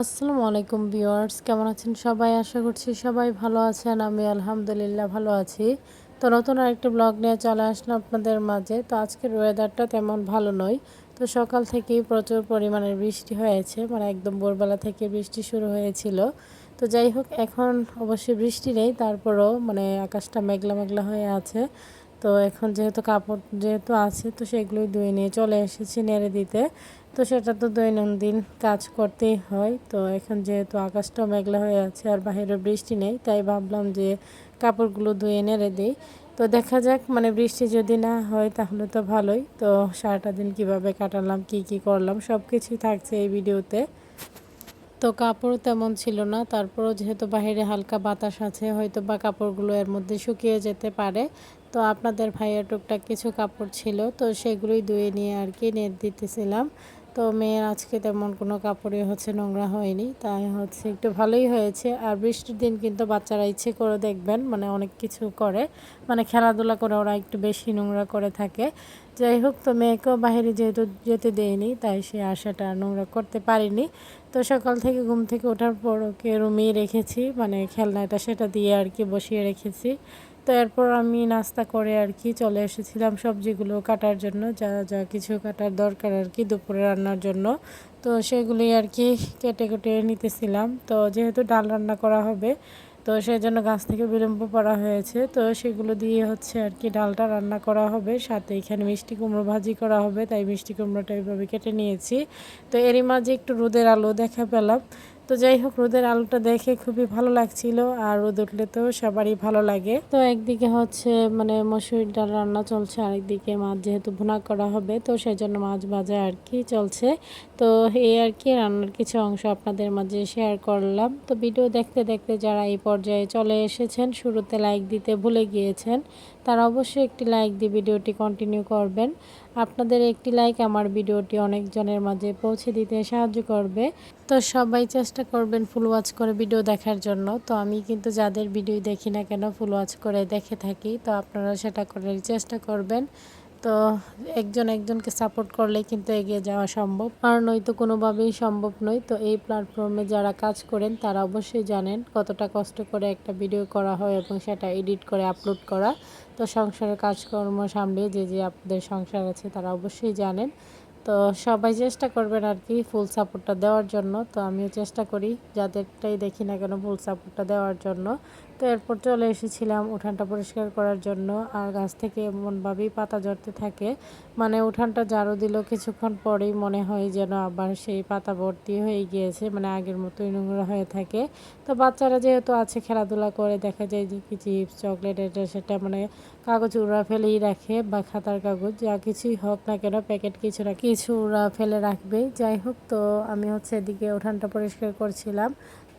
আসসালামু আলাইকুম ভিউয়ার্স, কেমন আছেন সবাই? আশা করছি সবাই ভালো আছেন। আমি আলহামদুলিল্লাহ ভালো আছি। তো নতুন আরেকটা ব্লগ নিয়ে চলে আসলাম আপনাদের মাঝে। তো আজকের ওয়েদারটা তেমন ভালো নয়। তো সকাল থেকেই প্রচুর পরিমাণের বৃষ্টি হয়েছে, মানে একদম ভোরবেলা থেকে বৃষ্টি শুরু হয়েছিল। তো যাই হোক, এখন অবশ্যই বৃষ্টি নেই, তারপরও মানে আকাশটা মেঘলা মেঘলা হয়ে আছে। তো এখন যেহেতু কাপড় যেহেতু আছে, তো সেগুলোই ধুয়ে নিয়ে চলে এসেছি নেড়ে দিতে। তো সেটা তো দৈনন্দিন কাজ করতেই হয়। তো এখন যেহেতু আকাশটাও মেঘলা হয়ে আছে আর বাইরে বৃষ্টি নেই, তাই ভাবলাম যে কাপড়গুলো ধুয়ে নেড়ে দিই। তো দেখা যাক, মানে বৃষ্টি যদি না হয় তাহলে তো ভালোই। তো সারাটা দিন কীভাবে কাটালাম, কি কি করলাম, সব কিছুই থাকছে এই ভিডিওতে। তো কাপড়ও তেমন ছিল না, তারপরও যেহেতু বাইরে হালকা বাতাস আছে, হয়তো বা কাপড়গুলো এর মধ্যে শুকিয়ে যেতে পারে। তো আপনাদের ভাইয়ের টুকটাক কিছু কাপড় ছিল, তো সেগুলোই ধুয়ে নিয়ে আর কি নেড়ে দিতেছিলাম। তো মেয়ের আজকে তেমন কোনো কাপড়ই নোংরা হয়নি, তাই একটু ভালোই হয়েছে। আর বৃষ্টির দিন কিন্তু বাচ্চারা ইচ্ছে করে দেখবেন মানে অনেক কিছু করে, মানে খেলাধুলা করে ওরা একটু বেশি নোংরা করে থাকে। যাই হোক, তো মেয়েকেও বাইরে যেহেতু যেতে দেয়নি, তাই সে আশাটা নোংরা করতে পারিনি। তো সকাল থেকে ঘুম থেকে ওঠার পর ওকে রুমেই রেখেছি, মানে খেলনাটা সেটা দিয়ে আর কি বসিয়ে রেখেছি। তো এরপর আমি নাস্তা করে আর কি চলে এসেছিলাম সবজিগুলো কাটার জন্য, যা যা কিছু কাটার দরকার আর কি দুপুরে রান্নার জন্য। তো সেগুলি আর কি কেটে কেটে নিতেছিলাম। তো যেহেতু ডাল রান্না করা হবে, তো সেই জন্য গাছ থেকে বিলম্ব করা হয়েছে। তো সেগুলো দিয়ে আর কি ডালটা রান্না করা হবে, সাথে এখানে মিষ্টি কুমড়ো ভাজি করা হবে, তাই মিষ্টি কুমড়োটা এইভাবে কেটে নিয়েছি। তো এরই মাঝে একটু রোদের আলো দেখা পেলাম। তো যাই হোক, রোদের আলোটা দেখে খুবই ভালো লাগছিল। আর রোদ উঠলে তো সবারই ভালো লাগে। তো একদিকে মানে মসুরির ডাল রান্না চলছে, আরেকদিকে মাছ যেহেতু ভুনা করা হবে, তো সেই জন্য মাছ ভাজা আর কি চলছে। তো এই আর কি রান্নার কিছু অংশ আপনাদের মাঝে শেয়ার করলাম। তো ভিডিও দেখতে দেখতে যারা এই পর্যায়ে চলে এসেছেন, শুরুতে লাইক দিতে ভুলে গিয়েছেন, তারা অবশ্যই একটি লাইক দিয়ে ভিডিওটি কন্টিনিউ করবেন। আপনাদের একটি লাইক আমার ভিডিওটি অনেকজনের মাঝে পৌঁছে দিতে সাহায্য করবে। তো সবাই চেষ্টা করবেন ফুল ওয়াচ করে ভিডিও দেখার জন্য। তো আমি কিন্তু যাদের ভিডিও দেখি না কেন ফুল ওয়াচ করে দেখে থাকি, তো আপনারা সেটা করার চেষ্টা করবেন। তো একজন একজনকে সাপোর্ট করলেই কিন্তু এগিয়ে যাওয়া সম্ভব, আর নয়তো কোনোভাবেই সম্ভব নয়। তো এই প্ল্যাটফর্মে যারা কাজ করেন তারা অবশ্যই জানেন কতটা কষ্ট করে একটা ভিডিও করা হয় এবং সেটা এডিট করে আপলোড করা। তো সংসারের কাজকর্ম সামলিয়ে যে আপনাদের সংসার আছে তারা অবশ্যই জানেন। তো সবাই চেষ্টা করবেন আর কি ফুল সাপোর্টটা দেওয়ার জন্য। তো আমিও চেষ্টা করি যাদেরটাই দেখি না কেন ফুল সাপোর্টটা দেওয়ার জন্য। তো এরপর চলে এসেছিলাম উঠানটা পরিষ্কার করার জন্য। আর গাছ থেকে এমনভাবেই পাতা ঝরতে থাকে, মানে উঠানটা ঝাড়ু দিল কিছুক্ষণ পরেই মনে হয় যেন আবার সেই পাতা ভর্তি হয়ে গিয়েছে, মানে আগের মতোই নোংরা হয়ে থাকে। তো বাচ্চারা যেহেতু আছে খেলাধুলা করে, দেখা যায় যে কি চিপস চকলেট এটা সেটা মানে কাগজ ওরা ফেলেই রাখে, বা খাতার কাগজ যা কিছুই হোক না কেন, প্যাকেট কিছু না কিছু ওরা ফেলে রাখবে। যাই হোক, তো আমি এদিকে উঠানটা পরিষ্কার করছিলাম।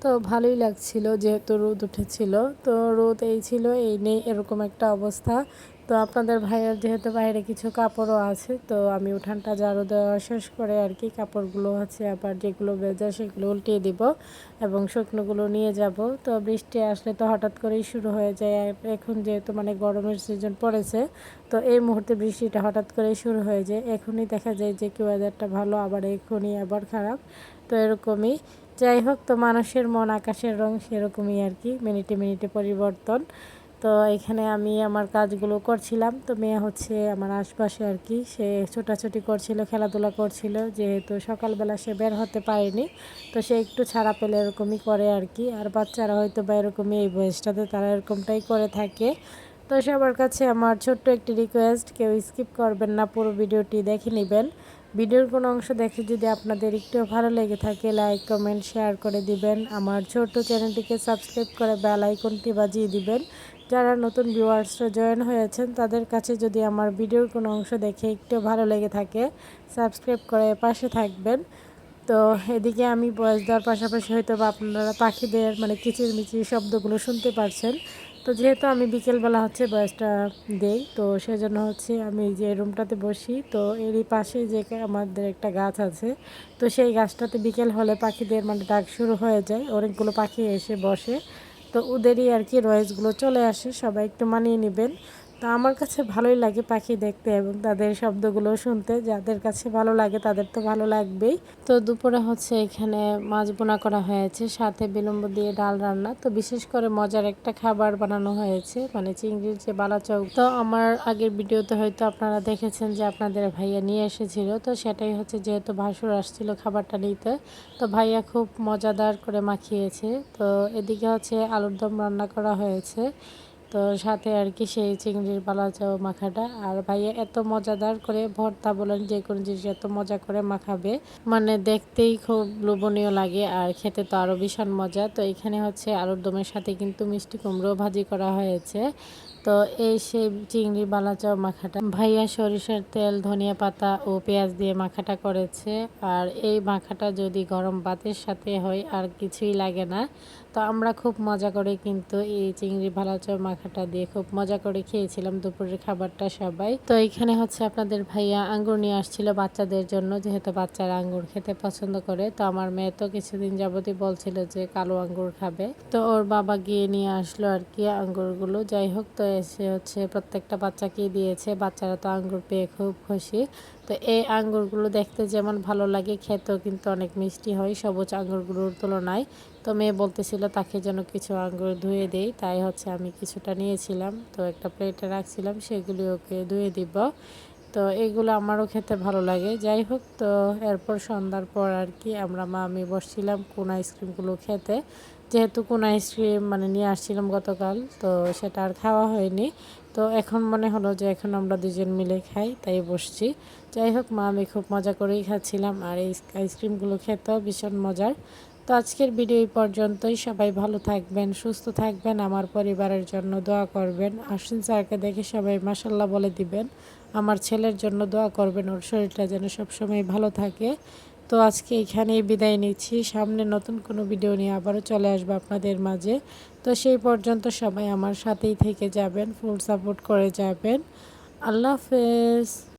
তো ভালোই লাগছিল যেহেতু রোদ উঠেছিল। তো রোদ এই ছিল এই নেই এরকম একটা অবস্থা। তো আপনাদের ভাইয়ের যেহেতু বাইরে কিছু কাপড়ও আছে, তো আমি উঠানটা ঝাড়ু দেওয়া শেষ করে আর কি কাপড়গুলো আবার যেগুলো ভেজা সেগুলো উল্টিয়ে দিব এবং শুকনোগুলো নিয়ে যাব। তো বৃষ্টি আসলে তো হঠাৎ করেই শুরু হয়ে যায়। আর এখন যেহেতু মানে গরমের সিজন পড়েছে, তো এই মুহূর্তে বৃষ্টিটা হঠাৎ করেই শুরু হয়ে যায়। এখনই দেখা যায় যে কি ওয়েদারটা ভালো, আবার এখনই আবার খারাপ। তো এরকমই। যাই হোক, তো মানুষের মন আকাশের রং সেরকমই আর কি, মিনিটে মিনিটে পরিবর্তন। তো এখানে আমি আমার কাজগুলো করছিলাম। তো মেয়ে আমার আশপাশে আর কি সে ছোটাছুটি করছিল, খেলাধুলা করছিল, যেহেতু সকালবেলা সে বের হতে পারেনি। তো সে একটু ছাড়া পেলে এরকমই করে আর কি। আর বাচ্চারা হয়তো বা এরকমই এই বয়সটাতে তারা এরকমটাই করে থাকে। তো সবার কাছে আমার ছোট্ট একটি রিকোয়েস্ট, কেউ স্কিপ করবেন না, পুরো ভিডিওটি দেখে নেবেন। ভিডিওর কোনো অংশ দেখে যদি আপনাদের একটু ভালো লেগে থাকে, লাইক কমেন্ট শেয়ার করে দিবেন। আমার ছোট্ট চ্যানেলটিকে সাবস্ক্রাইব করে বেল আইকনটি বাজিয়ে দিবেন। যারা নতুন ভিউয়ার্সরা জয়েন হয়েছেন তাদের কাছে যদি আমার ভিডিওর কোনো অংশ দেখে একটু ভালো লেগে থাকে, সাবস্ক্রাইব করে পাশে থাকবেন। তো এদিকে আমি ভয়েস দেওয়ার পাশাপাশি হয়তো বা আপনারা পাখিদের মানে কিচিরমিচির শব্দগুলো শুনতে পারছেন। তো যেহেতু আমি বিকেলবেলা ভয়েসটা দেই, তো সেজন্য আমি যে রুমটাতে বসি, তো এরই পাশে যে আমাদের একটা গাছ আছে, তো সেই গাছটাতে বিকেল হলে পাখিদের মানে ডাক শুরু হয়ে যায়, অনেকগুলো পাখি এসে বসে। তো ওদেরই আর কি ভয়েসগুলো চলে আসে, সবাই একটু মানিয়ে নেবেন। তো আমার কাছে ভালোই লাগে পাখি দেখতে এবং তাদের শব্দগুলো শুনতে। যাদের কাছে ভালো লাগে তাদের তো ভালো লাগবেই। তো দুপুরে হচ্ছে এখানে মাছ বোনা করা হয়েছে, সাথে বিলম্ব দিয়ে ডাল রান্না। তো বিশেষ করে মজার একটা খাবার বানানো হয়েছে, মানে চিংড়ির যে বালাচাও। তো আমার আগের ভিডিওতে হয়তো আপনারা দেখেছেন যে আপনাদের ভাইয়া নিয়ে এসেছিল। তো সেটাই হচ্ছে, যেহেতু ভাসুর আসছিল খাবারটা নিতে, তো ভাইয়া খুব মজাদার করে মাখিয়েছে। তো এদিকে হচ্ছে আলুর দম রান্না করা হয়েছে, তো সাথে আর কি সেই চিংড়ির বালাচাও মাখাটা। আর ভাইয়া এত মজাদার করে ভর্তা বলেন যে কোনো জিনিস এত মজা করে মাখাবে, মানে দেখতেই খুব লোভনীয় লাগে আর খেতে তো আরও ভীষণ মজা। তো এখানে হচ্ছে আলুর দমের সাথে কিন্তু মিষ্টি কুমড়ো ভাজি করা হয়েছে। তো এই সেই চিংড়ি বালাচাও মাখাটা ভাইয়া সরিষার তেল, ধনিয়া পাতা ও পেঁয়াজ দিয়ে মাখাটা করেছে। আর এই মাখাটা যদি গরম ভাতের সাথে হয় আর কিছুই লাগে না। তো আমরা খুব মজা করে কিন্তু এই চিংড়ি বালাচাও মাখাটা দিয়ে খুব মজা করে খেয়েছিলাম দুপুরের খাবারটা সবাই। তো এখানে হচ্ছে আপনাদের ভাইয়া আঙ্গুর নিয়ে আসছিল বাচ্চাদের জন্য, যেহেতু বাচ্চারা আঙ্গুর খেতে পছন্দ করে। তো আমার মেয়ে তো কিছুদিন যাবতই বলছিল যে কালো আঙ্গুর খাবে, তো ওর বাবা গিয়ে নিয়ে আসলো আর কি আঙ্গুরগুলো। যাই হোক, তো এসে হচ্ছে প্রত্যেকটা বাচ্চাকেই দিয়েছে। বাচ্চারা তো আঙ্গুর পেয়ে খুব খুশি। তো এই আঙ্গুরগুলো দেখতে যেমন ভালো লাগে, খেতেও কিন্তু অনেক মিষ্টি হয় সবুজ আঙ্গুরগুলোর তুলনায়। তো মেয়ে বলতেছিল তাকে যেন কিছু আঙ্গুর ধুয়ে দেই, তাই হচ্ছে আমি কিছুটা নিয়েছিলাম, তো একটা প্লেটে রাখছিলাম, সেগুলি ওকে ধুয়ে দিব। তো এগুলো আমারও খেতে ভালো লাগে। যাই হোক, তো এরপর সন্ধ্যার পর আর কি আমরা মা আমি বসছিলাম কোন আইসক্রিমগুলো খেতে, যেহেতু কোন আইসক্রিম মানে নিয়ে আসছিলাম গতকাল, তো সেটা আর খাওয়া হয়নি। তো এখন মনে হলো যে এখন আমরা দুজন মিলে খাই, তাই বসছি। যাই হোক, মা আমি খুব মজা করেই খাচ্ছিলাম আর এই আইসক্রিমগুলো খেতেও ভীষণ মজার। তো আজকের ভিডিও এই পর্যন্তই। সবাই ভালো থাকবেন, সুস্থ থাকবেন, আমার পরিবারের জন্য দোয়া করবেন। আশ্বিন স্যারকে দেখে সবাই মাশাল্লাহ বলে দিবেন। আমার ছেলের জন্য দোয়া করবেন, ওর শরীরটা যেন সবসময় ভালো থাকে। তো আজকে এখানেই বিদায় নিচ্ছি। সামনে নতুন কোনো ভিডিও নিয়ে আবারও চলে আসবো আপনাদের মাঝে। তো সেই পর্যন্ত সবাই আমার সাথেই থেকে যাবেন, ফুল সাপোর্ট করে যাবেন। আল্লাহ হাফেজ।